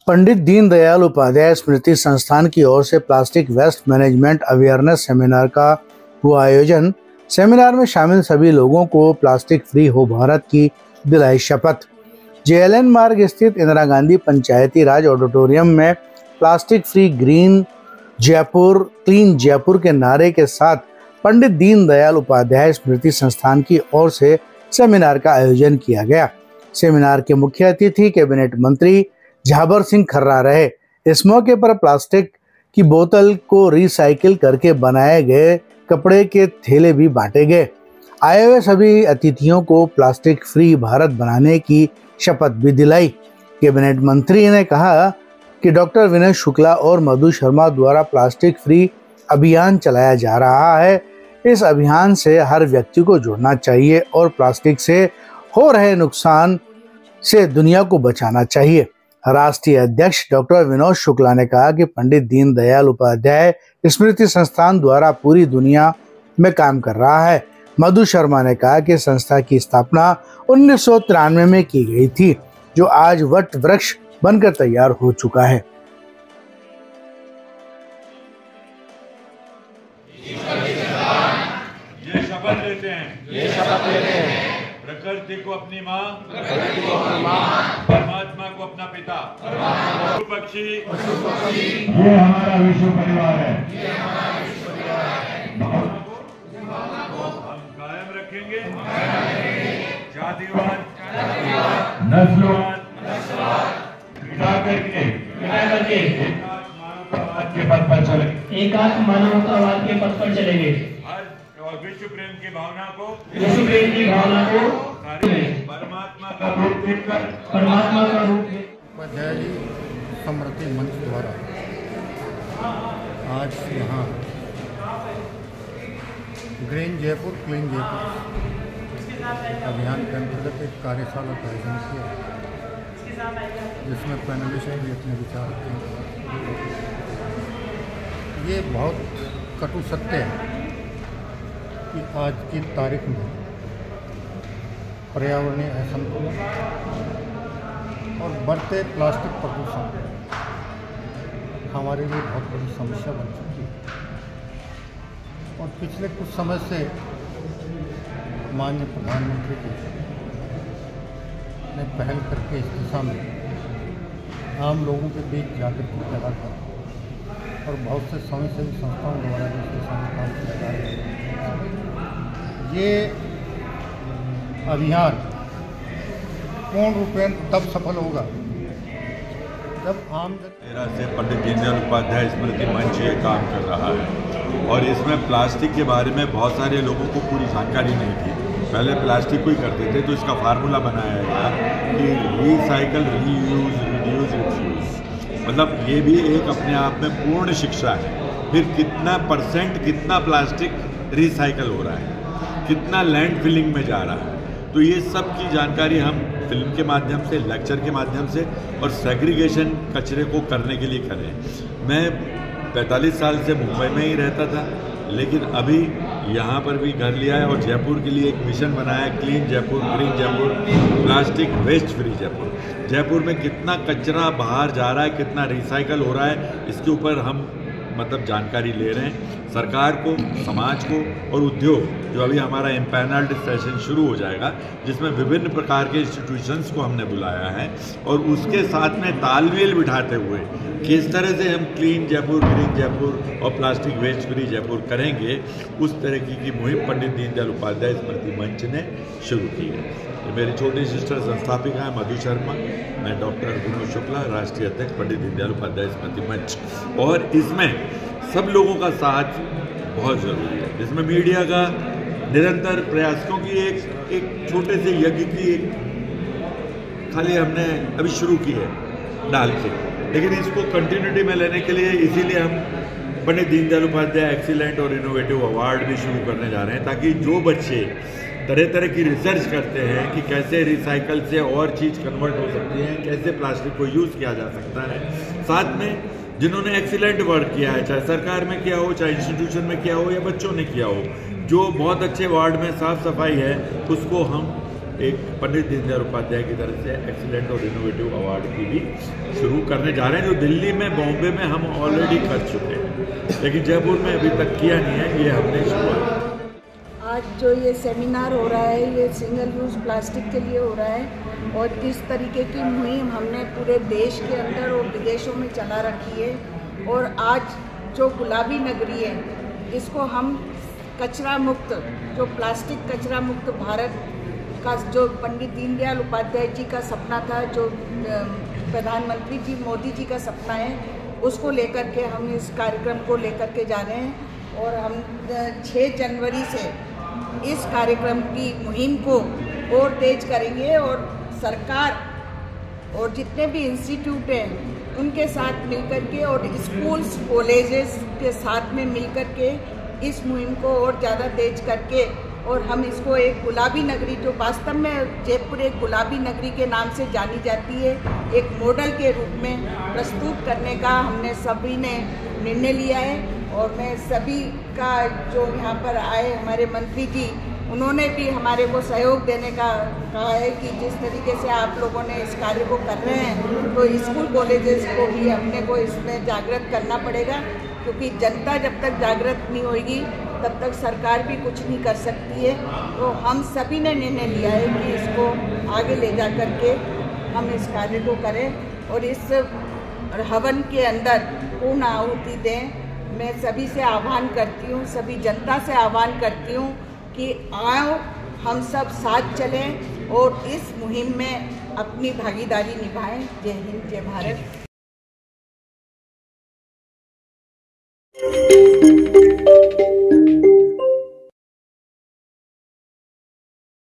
पंडित दीनदयाल उपाध्याय स्मृति संस्थान की ओर से plastic waste management awareness seminar का हुआ आयोजन। सेमिनार में शामिल सभी लोगों को प्लास्टिक फ्री हो भारत की दिलाई शपथ। JLN मार्ग स्थित इंदिरा गांधी पंचायती राज ऑडिटोरियम में plastic free green Jaipur clean Jaipur के नारे के साथ पंडित दीनदयाल उपाध्याय स्मृति संस्थान की ओर से सेमिनार का आयोजन किया गया। सेमिनार के मुख्य अतिथि कैबिनेट मंत्री झाबर सिंह खर्रा रहे। इस मौके पर प्लास्टिक की बोतल को रिसाइकिल करके बनाए गए कपड़े के थैले भी बांटे गए। आए हुए सभी अतिथियों को प्लास्टिक फ्री भारत बनाने की शपथ भी दिलाई। कैबिनेट मंत्री ने कहा कि डॉक्टर विनय शुक्ला और मधु शर्मा द्वारा प्लास्टिक फ्री अभियान चलाया जा रहा है। इस अभियान से हर व्यक्ति को जुड़ना चाहिए और प्लास्टिक से हो रहे नुकसान से दुनिया को बचाना चाहिए। राष्ट्रीय अध्यक्ष डॉक्टर विनोद शुक्ला ने कहा कि पंडित दीनदयाल उपाध्याय स्मृति संस्थान द्वारा पूरी दुनिया में काम कर रहा है। मधु शर्मा ने कहा कि संस्था की स्थापना 1993 में की गई थी, जो आज वट वृक्ष बनकर तैयार हो चुका है। ये शपथ लेते हैं प्रकृति को अपनी माँ, परमात्मा को अपना पिता, पशु पक्षी ये हमारा विश्व परिवार है। हम कायम रखेंगे जातिवाद, नस्लवाद मिटा करके एकात्म मानवतावाद के पथ पर चलेंगे। और विश्व प्रेम की भावना को परमात्मा का रूप देकर उपाध्याय स्मृति मंच द्वारा आज यहाँ ग्रीन जयपुर क्लीन जयपुर अभियान के अंतर्गत एक कार्यशाला का आयोजन किया, जिसमें पैनलिस्ट भी अपने विचार रखेंगे। ये बहुत कटु सत्य है कि आज की तारीख में पर्यावरणीय असंतुलन और बढ़ते प्लास्टिक प्रदूषण हमारे लिए बहुत बड़ी समस्या बन चुकी है। और पिछले कुछ समय से माननीय प्रधानमंत्री जी ने पहल करके इस दिशा में आम लोगों के बीच जागृति पैदा कर और बहुत से स्वयंसेवी संस्थाओं द्वारा भी इस दिशा में काम किया जा रहा है। ये अभियान पूर्ण रूपेण तब सफल होगा जब आम तेरह से पंडित दीनदयाल उपाध्याय स्मृति मंच ये काम कर रहा है और इसमें प्लास्टिक के बारे में बहुत सारे लोगों को पूरी जानकारी नहीं थी। पहले प्लास्टिक को ही करते थे, तो इसका फार्मूला बनाया गया कि रिसाइकल, रीयूज, रिड्यूस, रिफ्यूज। मतलब ये भी एक अपने आप में पूर्ण शिक्षा है। फिर कितना परसेंट कितना प्लास्टिक रिसाइकल हो रहा है, कितना लैंड फिलिंग में जा रहा है, तो ये सब की जानकारी हम फिल्म के माध्यम से, लेक्चर के माध्यम से और सेग्रीगेशन कचरे को करने के लिए करें। मैं 45 साल से मुंबई में ही रहता था, लेकिन अभी यहाँ पर भी घर लिया है और जयपुर के लिए एक मिशन बनाया है, clean Jaipur, green Jaipur, plastic waste free Jaipur. Jaipur में कितना कचरा बाहर जा रहा है, कितना रिसाइकल हो रहा है, इसके ऊपर हम मतलब जानकारी ले रहे हैं। सरकार को, समाज को और उद्योग, जो अभी हमारा इम्पैनल्ड सेशन शुरू हो जाएगा, जिसमें विभिन्न प्रकार के इंस्टीट्यूशंस को हमने बुलाया है और उसके साथ में तालमेल बिठाते हुए किस तरह से हम क्लीन जयपुर, ग्रीन जयपुर और प्लास्टिक वेस्ट फ्री जयपुर करेंगे, उस तरह की मुहिम पंडित दीनदयाल उपाध्याय स्मृति मंच ने शुरू की है। तो मेरी छोटी सिस्टर संस्थापिका है मधु शर्मा, मैं डॉक्टर विनोद शुक्ला, राष्ट्रीय अध्यक्ष पंडित दीनदयाल उपाध्याय स्मृति मंच। और इसमें सब लोगों का साथ बहुत ज़रूरी है, जिसमें मीडिया का निरंतर प्रयास, क्योंकि एक छोटे से यज्ञ की एक खाली हमने अभी शुरू की है डाल के, लेकिन इसको कंटिन्यूटी में लेने के लिए इसीलिए हम पंडित दीनदयाल उपाध्याय एक्सीलेंट और इनोवेटिव अवार्ड भी शुरू करने जा रहे हैं, ताकि जो बच्चे तरह तरह की रिसर्च करते हैं कि कैसे रिसाइकल से और चीज़ कन्वर्ट हो सकती है, कैसे प्लास्टिक को यूज़ किया जा सकता है, साथ में जिन्होंने एक्सीलेंट वर्क किया है, चाहे सरकार में किया हो, चाहे इंस्टीट्यूशन में किया हो या बच्चों ने किया हो, जो बहुत अच्छे वार्ड में साफ सफाई है, उसको हम एक पंडित दीनदयाल उपाध्याय की तरफ से एक्सीलेंट और इनोवेटिव अवार्ड की भी शुरू करने जा रहे हैं, जो दिल्ली में, बॉम्बे में हम ऑलरेडी कर चुके हैं, लेकिन जयपुर में अभी तक किया नहीं है, ये हमने शुरुआत। आज जो ये सेमिनार हो रहा है ये सिंगल यूज़ प्लास्टिक के लिए हो रहा है और इस तरीके की मुहिम हमने पूरे देश के अंदर और विदेशों में चला रखी है। और आज जो गुलाबी नगरी है इसको हम कचरा मुक्त, जो प्लास्टिक कचरा मुक्त भारत का जो पंडित दीनदयाल उपाध्याय जी का सपना था, जो प्रधानमंत्री जी मोदी जी का सपना है, उसको लेकर के हम इस कार्यक्रम को लेकर के जा रहे हैं। और हम 6 जनवरी से इस कार्यक्रम की मुहिम को और तेज करेंगे और सरकार और जितने भी इंस्टीट्यूट हैं उनके साथ मिलकर के और स्कूल्स कॉलेजेस के साथ में मिलकर के इस मुहिम को और ज़्यादा तेज करके और हम इसको एक गुलाबी नगरी, जो वास्तव में जयपुर एक गुलाबी नगरी के नाम से जानी जाती है, एक मॉडल के रूप में प्रस्तुत करने का हमने सभी ने निर्णय लिया है। और मैं सभी का जो यहाँ पर आए हमारे मंत्री जी, उन्होंने भी हमारे को सहयोग देने का कहा है कि जिस तरीके से आप लोगों ने इस कार्य को कर रहे हैं तो स्कूल कॉलेजेस को भी अपने को इसमें जागृत करना पड़ेगा, क्योंकि जनता जब तक जागृत नहीं होगी तब तक सरकार भी कुछ नहीं कर सकती है। तो हम सभी ने निर्णय लिया है कि इसको आगे ले जा कर के हम इस कार्य को करें और इस हवन के अंदर पूर्ण आहुति दें। मैं सभी से आह्वान करती हूँ, सभी जनता से आह्वान करती हूँ कि आओ हम सब साथ चलें और इस मुहिम में अपनी भागीदारी निभाएं। जय हिंद, जय भारत।